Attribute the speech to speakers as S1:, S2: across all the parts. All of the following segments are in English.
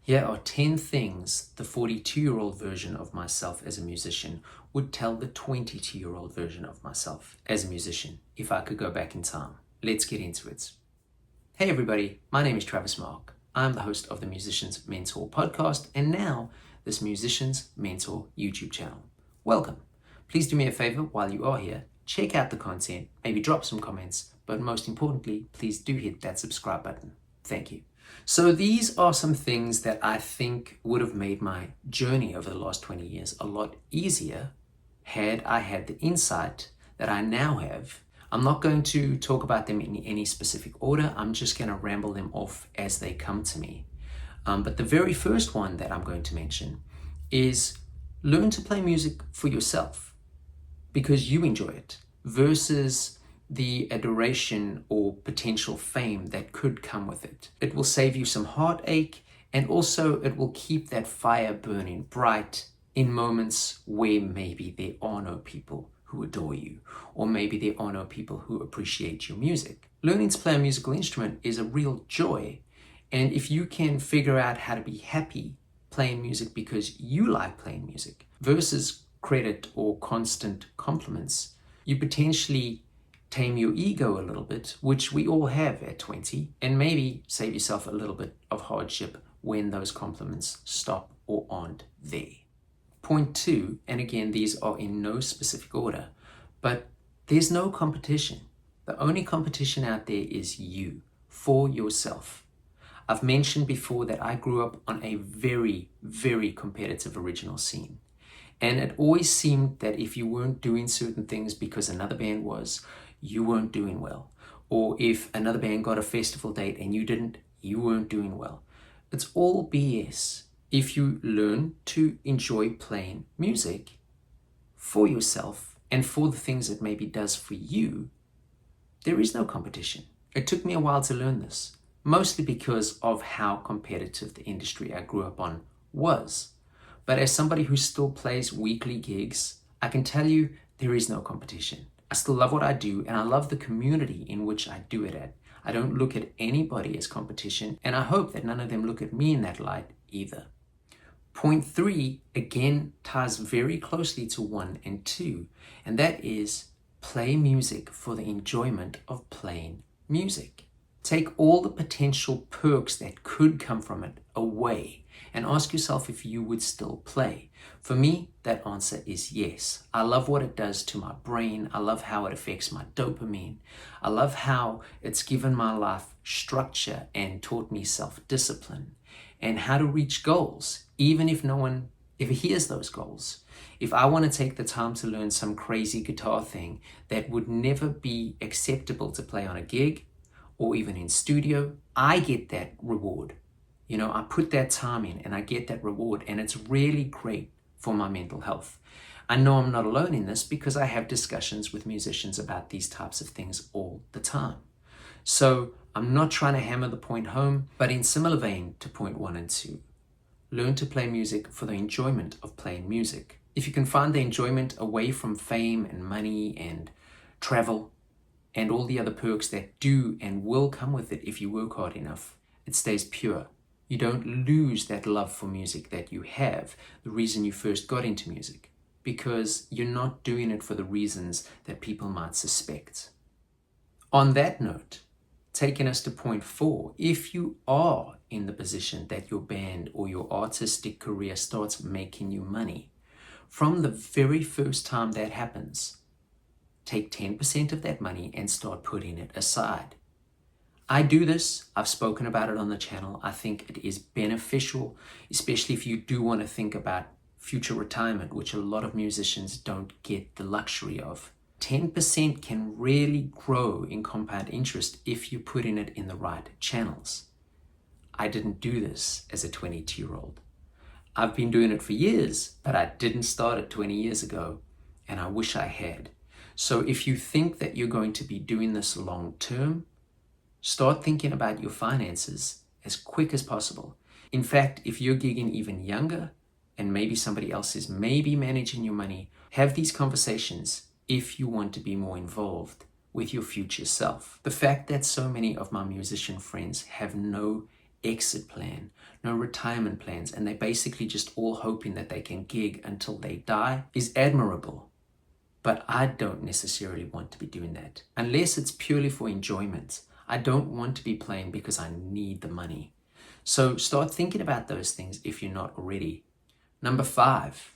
S1: Here are 10 things the 42-year-old version of myself as a musician would tell the 22-year-old version of myself as a musician if I could go back in time. Let's get into it. Hey everybody, my name is Travis Mark. I'm the host of the Musician's Mentor podcast and now this Musician's Mentor YouTube channel. Welcome. Please do me a favor while you are here. Check out the content, maybe drop some comments, but most importantly, please do hit that subscribe button. Thank you. So these are some things that I think would have made my journey over the last 20 years a lot easier had I had the insight that I now have. I'm not going to talk about them in any specific order. I'm just going to ramble them off as they come to me. But the very first one that I'm going to mention is learn to play music for yourself because you enjoy it versus the adoration or potential fame that could come with it. It will save you some heartache and also it will keep that fire burning bright in moments where maybe there are no people who adore you or maybe there are no people who appreciate your music. Learning to play a musical instrument is a real joy, and if you can figure out how to be happy playing music because you like playing music versus credit or constant compliments, you potentially tame your ego a little bit, which we all have at 20, and maybe save yourself a little bit of hardship when those compliments stop or aren't there. Point 2, and again, these are in no specific order, but there's no competition. The only competition out there is you, for yourself. I've mentioned before that I grew up on a very, very competitive original scene. And it always seemed that if you weren't doing certain things because another band was, you weren't doing well. Or if another band got a festival date and you didn't, you weren't doing well. It's all BS. If you learn to enjoy playing music for yourself and for the things it maybe does for you, there is no competition. It took me a while to learn this, mostly because of how competitive the industry I grew up on was. But as somebody who still plays weekly gigs, I can tell you there is no competition. I still love what I do and I love the community in which I do it at. I don't look at anybody as competition and I hope that none of them look at me in that light either. Point 3 again ties very closely to 1 and 2, and that is play music for the enjoyment of playing music. Take all the potential perks that could come from it away and ask yourself if you would still play. For me, that answer is yes. I love what it does to my brain. I love how it affects my dopamine. I love how it's given my life structure and taught me self-discipline and how to reach goals, even if no one ever hears those goals. If I want to take the time to learn some crazy guitar thing that would never be acceptable to play on a gig or even in studio, I get that reward. I put that time in and I get that reward, and it's really great for my mental health. I know I'm not alone in this because I have discussions with musicians about these types of things all the time. So I'm not trying to hammer the point home, but in similar vein to point 1 and 2, learn to play music for the enjoyment of playing music. If you can find the enjoyment away from fame and money and travel and all the other perks that do and will come with it if you work hard enough, it stays pure. You don't lose that love for music that you have, the reason you first got into music, because you're not doing it for the reasons that people might suspect. On that note, taking us to point 4, if you are in the position that your band or your artistic career starts making you money, from the very first time that happens, take 10% of that money and start putting it aside. I do this. I've spoken about it on the channel. I think it is beneficial, especially if you do want to think about future retirement, which a lot of musicians don't get the luxury of. 10% can really grow in compound interest if you put in it in the right channels. I didn't do this as a 22-year-old. I've been doing it for years, but I didn't start it 20 years ago, and I wish I had. So if you think that you're going to be doing this long term, start thinking about your finances as quick as possible. In fact, if you're gigging even younger and maybe somebody else is maybe managing your money, have these conversations if you want to be more involved with your future self. The fact that so many of my musician friends have no exit plan, no retirement plans, and they're basically just all hoping that they can gig until they die is admirable. But I don't necessarily want to be doing that. Unless it's purely for enjoyment. I don't want to be playing because I need the money. So start thinking about those things if you're not already. Number 5,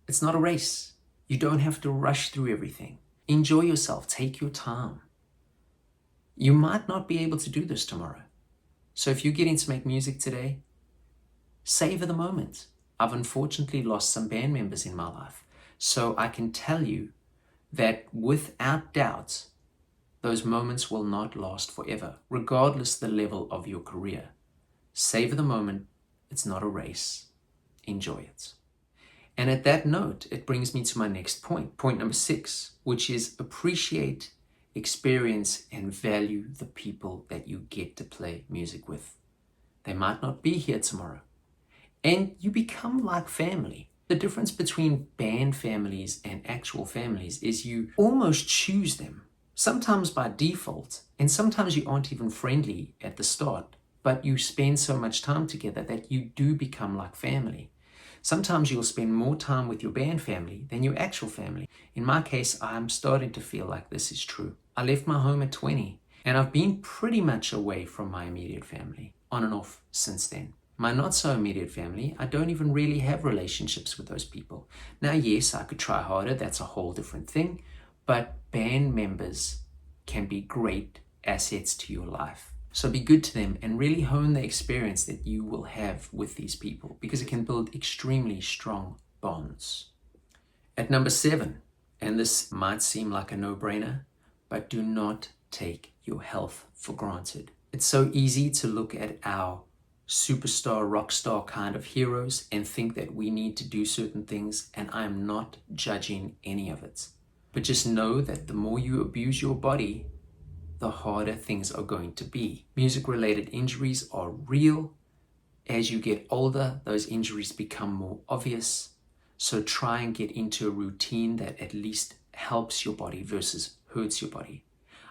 S1: it's not a race. You don't have to rush through everything. Enjoy yourself. Take your time. You might not be able to do this tomorrow. So if you're getting to make music today, savor the moment. I've unfortunately lost some band members in my life. So I can tell you that without doubt, those moments will not last forever, regardless the level of your career. Savor the moment. It's not a race. Enjoy it. And at that note, it brings me to my next point, point number 6, which is appreciate, experience, and value the people that you get to play music with. They might not be here tomorrow. And you become like family. The difference between band families and actual families is you almost choose them, sometimes by default, and sometimes you aren't even friendly at the start, but you spend so much time together that you do become like family. Sometimes you'll spend more time with your band family than your actual family. In my case, I'm starting to feel like this is true. I left my home at 20, and I've been pretty much away from my immediate family, on and off since then. My not so immediate family, I don't even really have relationships with those people. Now, yes, I could try harder, that's a whole different thing, but band members can be great assets to your life. So be good to them and really hone the experience that you will have with these people, because it can build extremely strong bonds. At number 7, and this might seem like a no-brainer, but do not take your health for granted. It's so easy to look at our superstar, rock star kind of heroes and think that we need to do certain things, and I'm not judging any of it. But just know that the more you abuse your body, the harder things are going to be. Music-related injuries are real. As you get older, those injuries become more obvious. So try and get into a routine that at least helps your body versus hurts your body.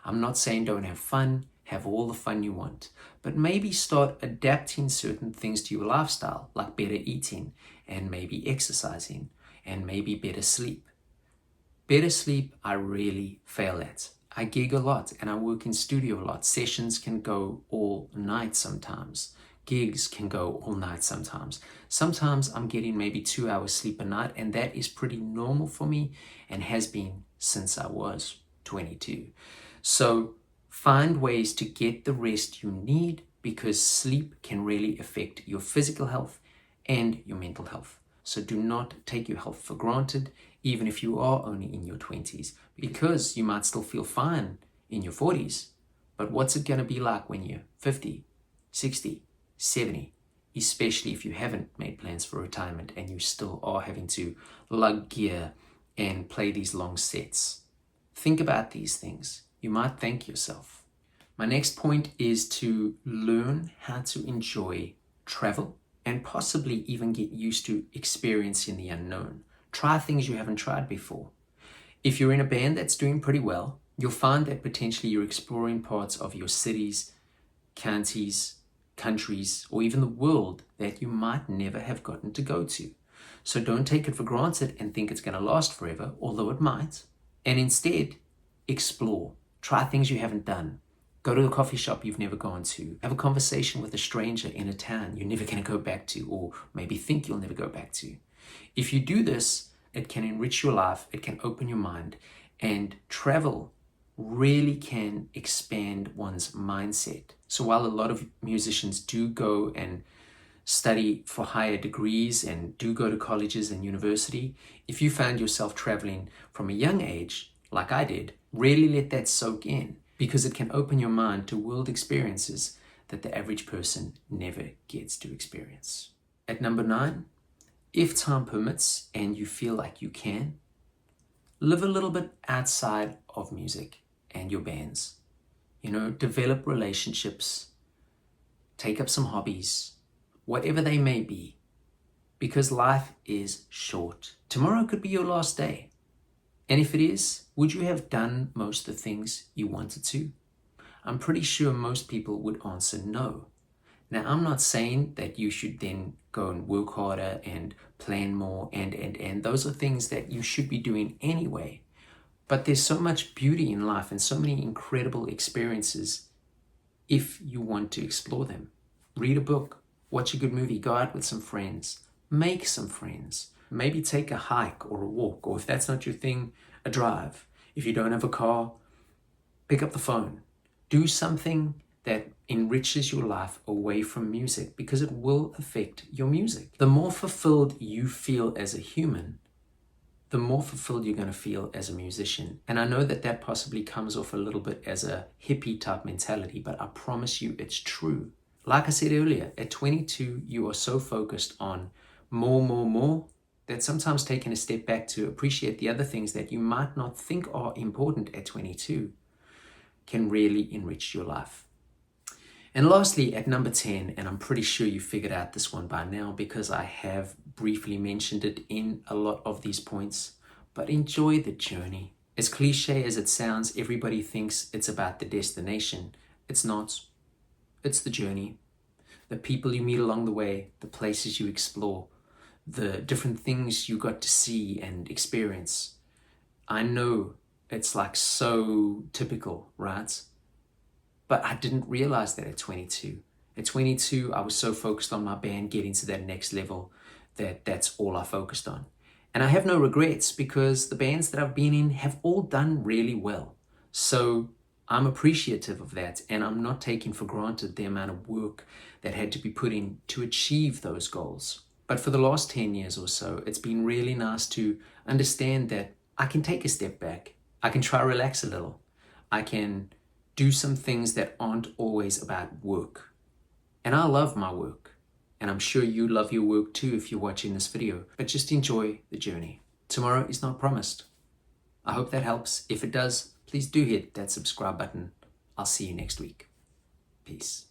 S1: I'm not saying don't have fun, have all the fun you want, but maybe start adapting certain things to your lifestyle, like better eating and maybe exercising and maybe better sleep. Better sleep, I really fail at. I gig a lot and I work in studio a lot. Sessions can go all night sometimes. Gigs can go all night sometimes. Sometimes I'm getting maybe 2 hours sleep a night, and that is pretty normal for me and has been since I was 22. So find ways to get the rest you need, because sleep can really affect your physical health and your mental health. So do not take your health for granted, even if you are only in your 20s, because you might still feel fine in your 40s. But what's it going to be like when you're 50, 60, 70, especially if you haven't made plans for retirement and you still are having to lug gear and play these long sets? Think about these things. You might thank yourself. My next point is to learn how to enjoy travel and possibly even get used to experiencing the unknown. Try things you haven't tried before. If you're in a band that's doing pretty well, you'll find that potentially you're exploring parts of your cities, counties, countries, or even the world that you might never have gotten to go to. So don't take it for granted and think it's going to last forever, although it might. And instead, explore. Try things you haven't done. Go to a coffee shop you've never gone to. Have a conversation with a stranger in a town you're never going to go back to, or maybe think you'll never go back to. If you do this, it can enrich your life, it can open your mind, and travel really can expand one's mindset. So while a lot of musicians do go and study for higher degrees and do go to colleges and university, if you found yourself traveling from a young age, like I did, really let that soak in, because it can open your mind to world experiences that the average person never gets to experience. At number 9, if time permits and you feel like you can, live a little bit outside of music and your bands. Develop relationships, take up some hobbies, whatever they may be, because life is short. Tomorrow could be your last day. And if it is, would you have done most of the things you wanted to? I'm pretty sure most people would answer no. Now, I'm not saying that you should then go and work harder and plan more and those are things that you should be doing anyway. But there's so much beauty in life and so many incredible experiences if you want to explore them. Read a book, watch a good movie, go out with some friends, make some friends, maybe take a hike or a walk, or if that's not your thing, a drive. If you don't have a car, pick up the phone. Do something that enriches your life away from music, because it will affect your music. The more fulfilled you feel as a human, the more fulfilled you're going to feel as a musician. And I know that that possibly comes off a little bit as a hippie type mentality, but I promise you it's true. Like I said earlier, at 22, you are so focused on more, that sometimes taking a step back to appreciate the other things that you might not think are important at 22 can really enrich your life. And lastly, at number 10, and I'm pretty sure you figured out this one by now because I have briefly mentioned it in a lot of these points, but enjoy the journey. As cliche as it sounds, everybody thinks it's about the destination. It's not. It's the journey. The people you meet along the way, the places you explore, the different things you got to see and experience. I know it's like so typical, right? But I didn't realize that at 22. At 22, I was so focused on my band getting to that next level that that's all I focused on. And I have no regrets because the bands that I've been in have all done really well. So I'm appreciative of that, and I'm not taking for granted the amount of work that had to be put in to achieve those goals. But for the last 10 years or so, it's been really nice to understand that I can take a step back. I can try to relax a little. I can do some things that aren't always about work. And I love my work. And I'm sure you love your work too if you're watching this video. But just enjoy the journey. Tomorrow is not promised. I hope that helps. If it does, please do hit that subscribe button. I'll see you next week. Peace.